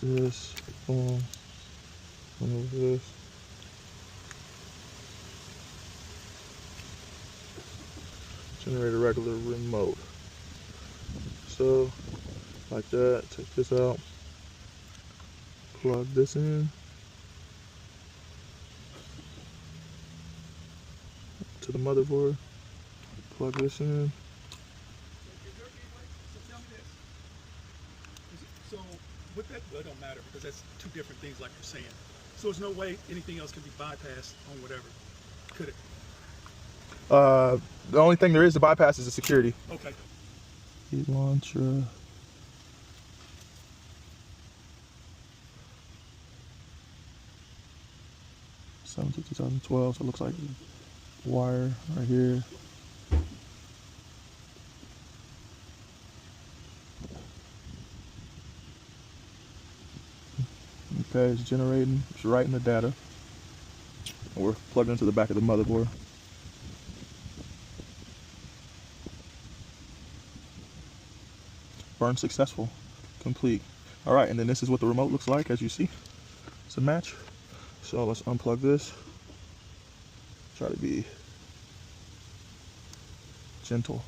This, boom, remove this. Generate a regular remote. So, like that, take this out, plug this in to the motherboard, plug this in. So with that, well, it don't matter because that's two different things like you're saying. So there's no way anything else can be bypassed on whatever, could it? The only thing there is to bypass is the security. Okay. Heat launcher. '7 to 2012, so it looks like wire right here. Okay, it's generating, it's writing the data. And we're plugged into the back of the motherboard. Burn successful, complete. All right, and then this is what the remote looks like, as you see. It's a match. So let's unplug this. Try to be gentle.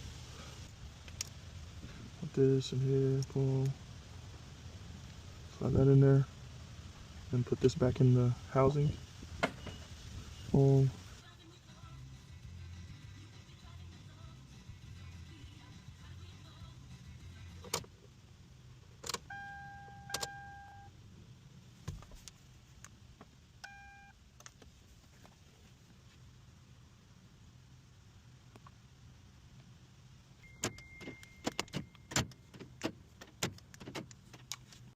Put this in here, boom. Slide that in there. Then put this back in the housing. Boom.